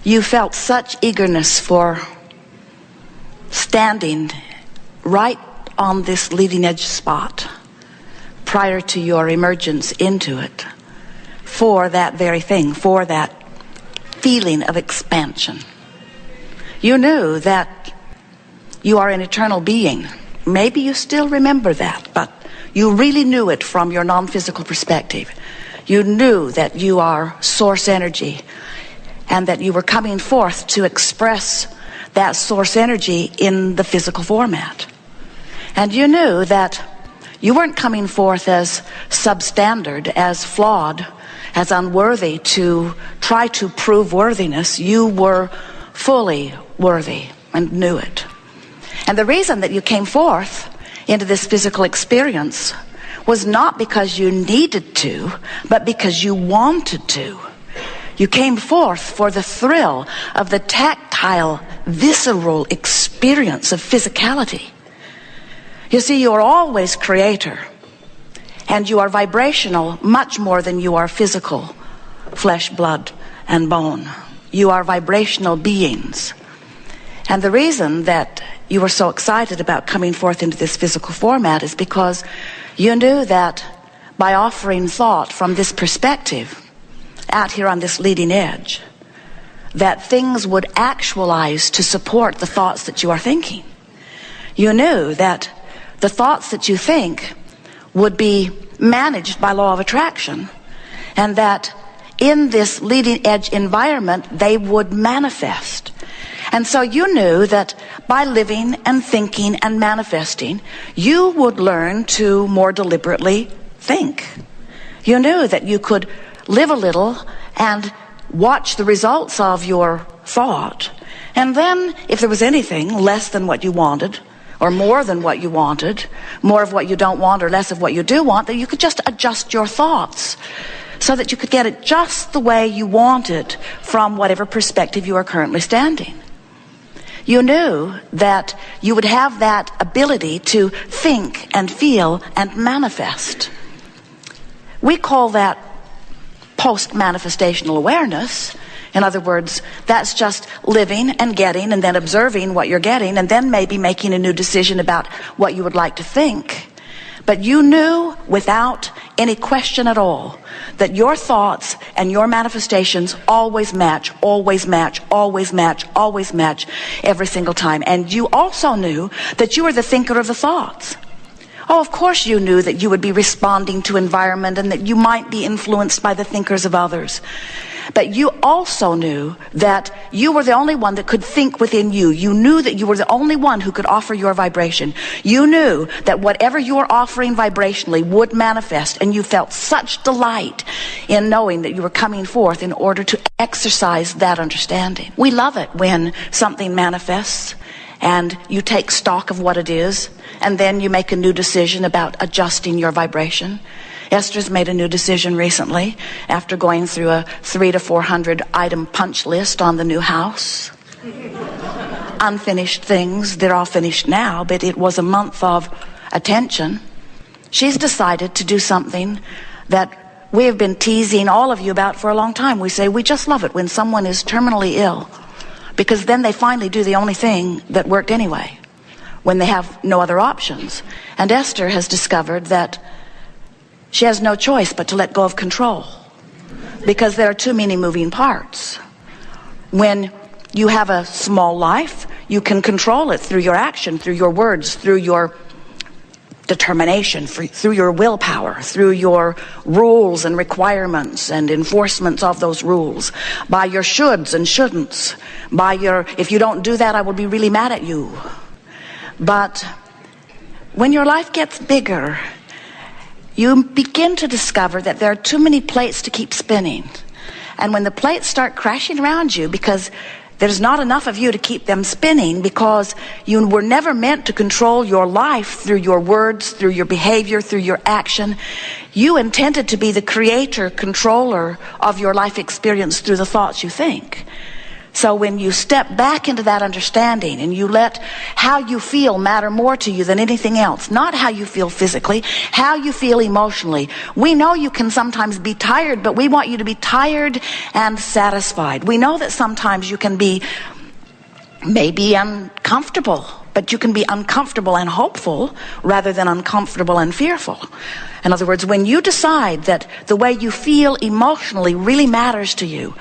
you felt such eagerness for standing right on this leading edge spot prior to your emergence into it, for that very thing, for that feeling of expansion. You knew that you are an eternal being. Maybe you still remember that, but you really knew it from your non-physical perspective. You knew that you are source energy, and that you were coming forth to express that source energy in the physical format. And you knew that you weren't coming forth as substandard, as flawed, as unworthy to try to prove worthiness. You were fully worthy and knew it. And the reason that you came forth into this physical experience was not because you needed to, but because you wanted to. You came forth for the thrill of the tactile, visceral experience of physicality. You see, you are always creator, and you are vibrational much more than you are physical, flesh, blood, and bone. You are vibrational beings. And the reason that you were so excited about coming forth into this physical format is because you knew that by offering thought from this perspective, out here on this leading edge, that things would actualize to support the thoughts that you are thinking. You knew that the thoughts that you think would be managed by law of attraction, and that in this leading edge environment they would manifest. And so you knew that by living and thinking and manifesting, you would learn to more deliberately think. You knew that you could live a little and watch the results of your thought, and then if there was anything less than what you wanted, or more than what you wanted, more of what you don't want or less of what you do want, that you could just adjust your thoughts so that you could get it just the way you wanted from whatever perspective you are currently standing. You knew that you would have that ability to think and feel and manifest. We call that post-manifestational awareness. In other words, that's just living and getting and then observing what you're getting and then maybe making a new decision about what you would like to think. But you knew without any question at all that your thoughts and your manifestations always match, always match, always match, always match every single time. And you also knew that you were the thinker of the thoughts. Oh, of course you knew that you would be responding to environment and that you might be influenced by the thinkers of others. But you also knew that you were the only one that could think within you. You knew that you were the only one who could offer your vibration. You knew that whatever you were offering vibrationally would manifest, and you felt such delight in knowing that you were coming forth in order to exercise that understanding. We love it when something manifests and you take stock of what it is, and then you make a new decision about adjusting your vibration. Esther's made a new decision recently after going through a 300 to 400 item punch list on the new house. Unfinished things, they're all finished now, but it was a month of attention. She's decided to do something that we have been teasing all of you about for a long time. We say we just love it when someone is terminally ill, because then they finally do the only thing that worked anyway, when they have no other options. And Esther has discovered that she has no choice but to let go of control, because there are too many moving parts. When you have a small life, you can control it through your action, through your words, through your determination, through your willpower, through your rules and requirements and enforcements of those rules, by your shoulds and shouldn'ts, by your, if you don't do that, I will be really mad at you. But when your life gets bigger, you begin to discover that there are too many plates to keep spinning. And when the plates start crashing around you because there's not enough of you to keep them spinning, because you were never meant to control your life through your words, through your behavior, through your action. You intended to be the creator, controller of your life experience through the thoughts you think. So when you step back into that understanding and you let how you feel matter more to you than anything else, not how you feel physically, how you feel emotionally. We know you can sometimes be tired, but we want you to be tired and satisfied. We know that sometimes you can be maybe uncomfortable, but you can be uncomfortable and hopeful rather than uncomfortable and fearful. In other words, when you decide that the way you feel emotionally really matters to you,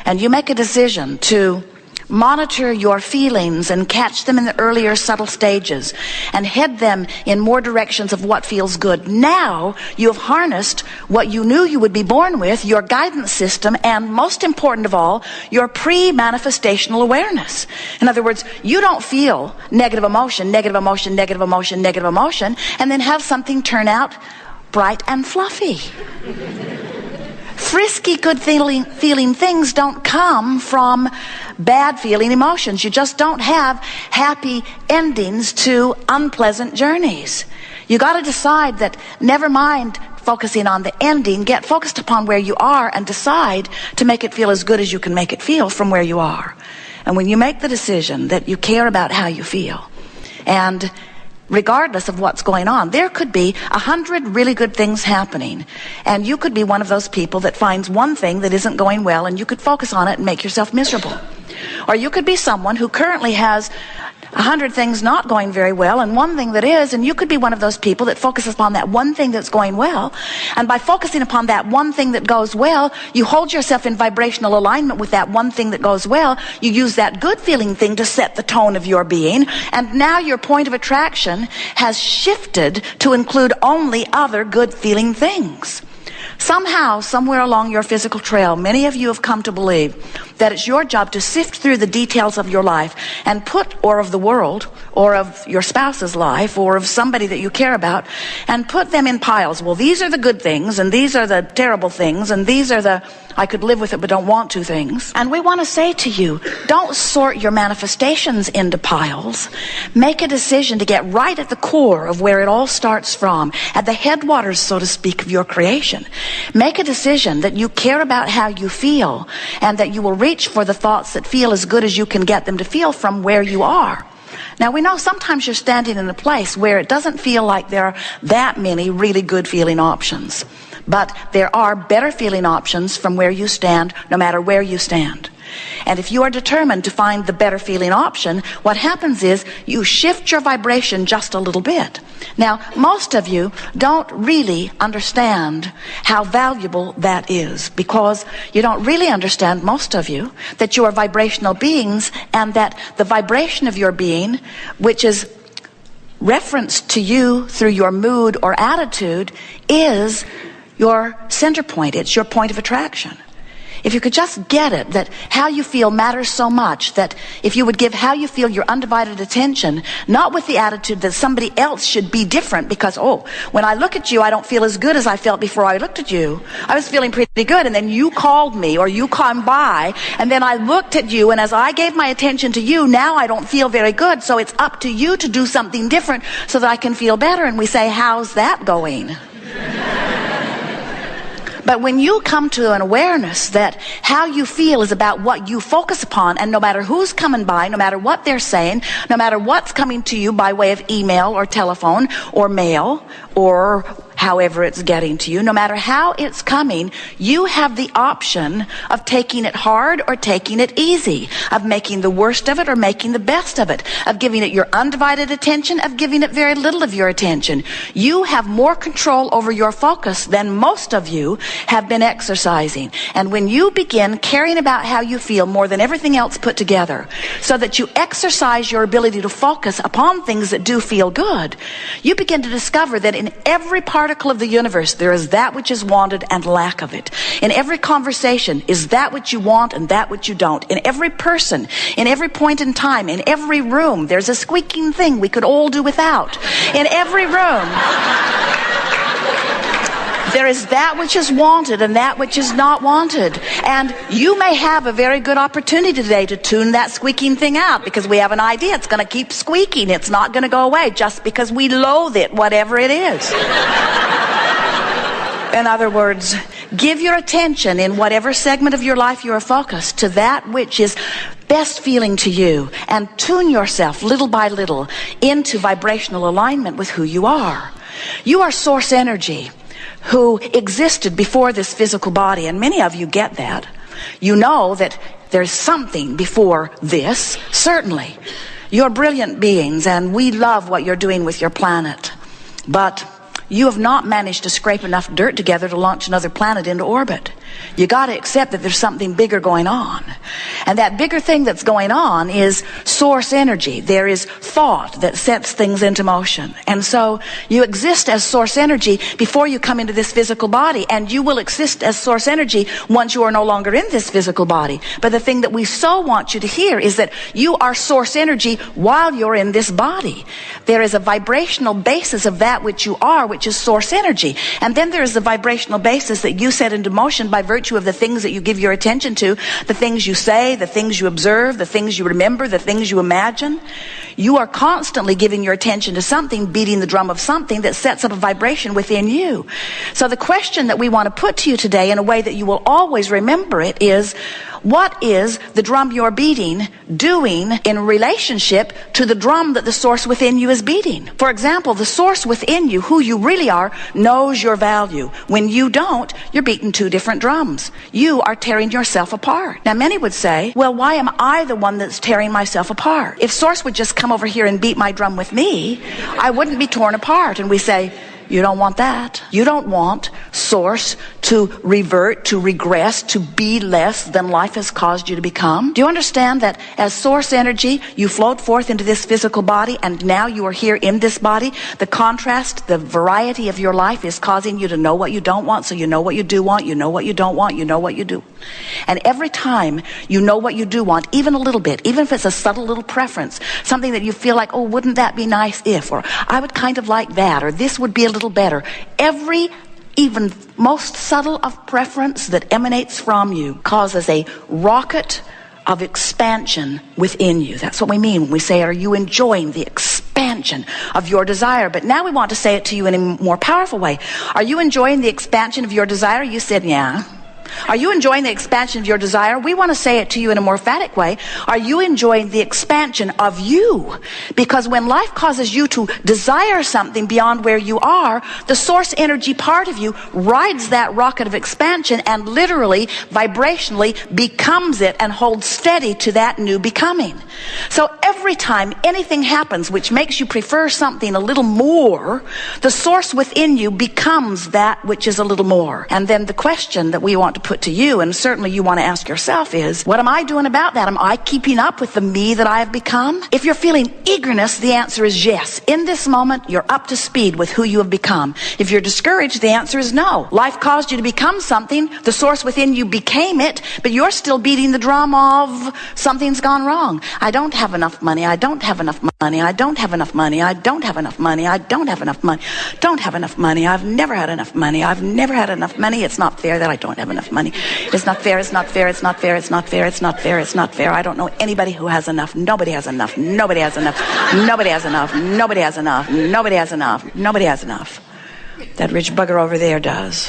and you make a decision to monitor your feelings and catch them in the earlier subtle stages and head them in more directions of what feels good, now you have harnessed what you knew you would be born with, your guidance system, and most important of all, your pre-manifestational awareness. In other words, you don't feel negative emotion, negative emotion, negative emotion, negative emotion, and then have something turn out bright and fluffy. Frisky, good feeling things don't come from bad feeling emotions. You just don't have happy endings to unpleasant journeys. You got to decide that never mind focusing on the ending, get focused upon where you are and decide to make it feel as good as you can make it feel from where you are. And when you make the decision that you care about how you feel, and regardless of what's going on, there could be 100 really good things happening, and you could be one of those people that finds one thing that isn't going well and you could focus on it and make yourself miserable. Or you could be someone who currently has 100 things not going very well and one thing that is, and you could be one of those people that focuses upon that one thing that's going well, and by focusing upon that one thing that goes well, you hold yourself in vibrational alignment with that one thing that goes well. You use that good feeling thing to set the tone of your being, and now your point of attraction has shifted to include only other good feeling things. Somehow, somewhere along your physical trail, many of you have come to believe that it's your job to sift through the details of your life and put, or of the world, or of your spouse's life, or of somebody that you care about, and put them in piles. Well, these are the good things, and these are the terrible things, and these are the I could live with it but don't want to things. And we want to say to you, don't sort your manifestations into piles. Make a decision to get right at the core of where it all starts from, at the headwaters, so to speak, of your creation. Make a decision that you care about how you feel, and that you will reach for the thoughts that feel as good as you can get them to feel from where you are. Now, we know sometimes you're standing in a place where it doesn't feel like there are that many really good feeling options. But there are better feeling options from where you stand, no matter where you stand. And if you are determined to find the better feeling option, what happens is you shift your vibration just a little bit. Now, most of you don't really understand how valuable that is, because you don't really understand, most of you, that you are vibrational beings, and that the vibration of your being, which is referenced to you through your mood or attitude, is your center point. It's your point of attraction. If you could just get it, that how you feel matters so much, that if you would give how you feel your undivided attention, not with the attitude that somebody else should be different because, oh, when I look at you, I don't feel as good as I felt before I looked at you. I was feeling pretty good, and then you called me, or you come by, and then I looked at you, and as I gave my attention to you, now I don't feel very good, so it's up to you to do something different so that I can feel better. And we say, how's that going? But when you come to an awareness that how you feel is about what you focus upon, and no matter who's coming by, no matter what they're saying, no matter what's coming to you by way of email or telephone or mail or however it's getting to you, no matter how it's coming, you have the option of taking it hard or taking it easy, of making the worst of it or making the best of it, of giving it your undivided attention, of giving it very little of your attention. You have more control over your focus than most of you have been exercising. And when you begin caring about how you feel more than everything else put together, so that you exercise your ability to focus upon things that do feel good, you begin to discover that in every particle of the universe there is that which is wanted and lack of it. In every conversation is that which you want and that which you don't. In every person, in every point in time, in every room, there's a squeaking thing we could all do without. In every room there is that which is wanted and that which is not wanted. And you may have a very good opportunity today to tune that squeaking thing out, because we have an idea it's going to keep squeaking. It's not going to go away just because we loathe it, whatever it is. In other words, give your attention in whatever segment of your life you are focused to that which is best feeling to you, and tune yourself little by little into vibrational alignment with who you are. You are source energy who existed before this physical body, and many of you get that. You know that there's something before this, certainly. You're brilliant beings, and we love what you're doing with your planet. But you have not managed to scrape enough dirt together to launch another planet into orbit. You got to accept that there's something bigger going on. And that bigger thing that's going on is source energy. There is thought that sets things into motion. And so you exist as source energy before you come into this physical body, and you will exist as source energy once you are no longer in this physical body. But the thing that we so want you to hear is that you are source energy while you're in this body. There is a vibrational basis of that which you are, which is source energy. And then there is the vibrational basis that you set into motion by virtue of the things that you give your attention to, the things you say, the things you observe, the things you remember, the things you imagine. You are constantly giving your attention to something, beating the drum of something that sets up a vibration within you. So the question that we want to put to you today in a way that you will always remember it is, what is the drum you're beating doing in relationship to the drum that the source within you is beating? For example, the source within you, who you really are, knows your value. When you don't, you're beating two different drums. You are tearing yourself apart. Now, many would say, well, why am I the one that's tearing myself apart? If source would just come over here and beat my drum with me, I wouldn't be torn apart. And we say, you don't want that. You don't want source to revert, to regress, to be less than life has caused you to become. Do you understand that as source energy, you flowed forth into this physical body, and now you are here in this body? The contrast, the variety of your life is causing you to know what you don't want, so you know what you do want, you know what you don't want, you know what you do. And every time you know what you do want, even a little bit, even if it's a subtle little preference, something that you feel like, oh, wouldn't that be nice if, or I would kind of like that, or this would be a little better. Every even most subtle of preference that emanates from you causes a rocket of expansion within you. That's what we mean when we say, are you enjoying the expansion of your desire? But now we want to say it to you in a more powerful way. Are you enjoying the expansion of your desire? You said, yeah. Are you enjoying the expansion of your desire? We want to say it to you in a more emphatic way. Are you enjoying the expansion of you? Because when life causes you to desire something beyond where you are, the source energy part of you rides that rocket of expansion and literally, vibrationally becomes it and holds steady to that new becoming. So every time anything happens which makes you prefer something a little more, the source within you becomes that which is a little more. And then the question that we want to put to you, and certainly you want to ask yourself, is, what am I doing about that? Am I keeping up with the me that I have become? If you're feeling eagerness, the answer is yes. In this moment, you're up to speed with who you have become. If you're discouraged, the answer is no. Life caused you to become something. The source within you became it, but you're still beating the drum of something's gone wrong. I don't have enough money. I don't have enough money. I don't have enough money. I don't have enough money. I don't have enough money. Don't have enough money. I've never had enough money. I've never had enough money. It's not fair that I don't have enough money. It's not fair. It's not fair. It's not fair. It's not fair. It's not fair. It's not fair. I don't know anybody who has enough. Nobody has enough. Nobody has enough. Nobody has enough. Nobody has enough. Nobody has enough. Nobody has enough. That rich bugger over there does.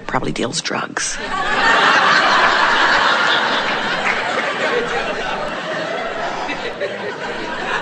Probably deals drugs.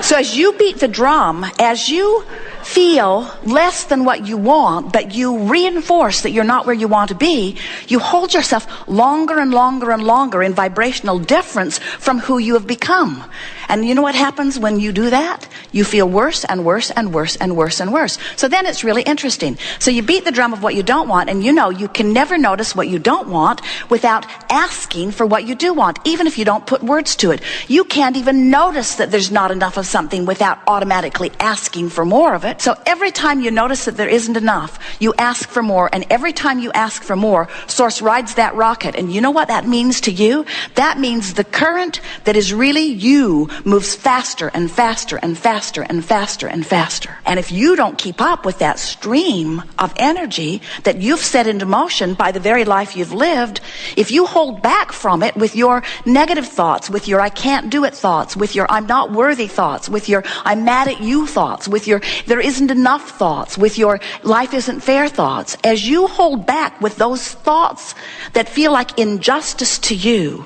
So as you beat the drum, as you feel less than what you want, but you reinforce that you're not where you want to be, you hold yourself longer and longer and longer in vibrational difference from who you have become. And you know what happens when you do that? You feel worse and worse and worse and worse and worse. So then it's really interesting. So you beat the drum of what you don't want, and you know you can never notice what you don't want without asking for what you do want, even if you don't put words to it. You can't even notice that there's not enough of something without automatically asking for more of it. So every time you notice that there isn't enough, you ask for more, and every time you ask for more, Source rides that rocket. And you know what that means to you? That means the current that is really you moves faster and faster and faster and faster and faster. And if you don't keep up with that stream of energy that you've set into motion by the very life you've lived, if you hold back from it with your negative thoughts, with your I can't do it thoughts, with your I'm not worthy thoughts, with your I'm mad at you thoughts, with your there isn't enough thoughts, with your life isn't fair thoughts, as you hold back with those thoughts that feel like injustice to you,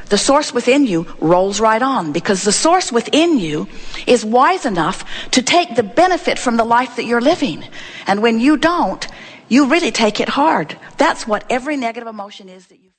the source within you rolls right on, because the source within you is wise enough to take the benefit from the life that you're living. And when you don't, you really take it hard. That's what every negative emotion is that you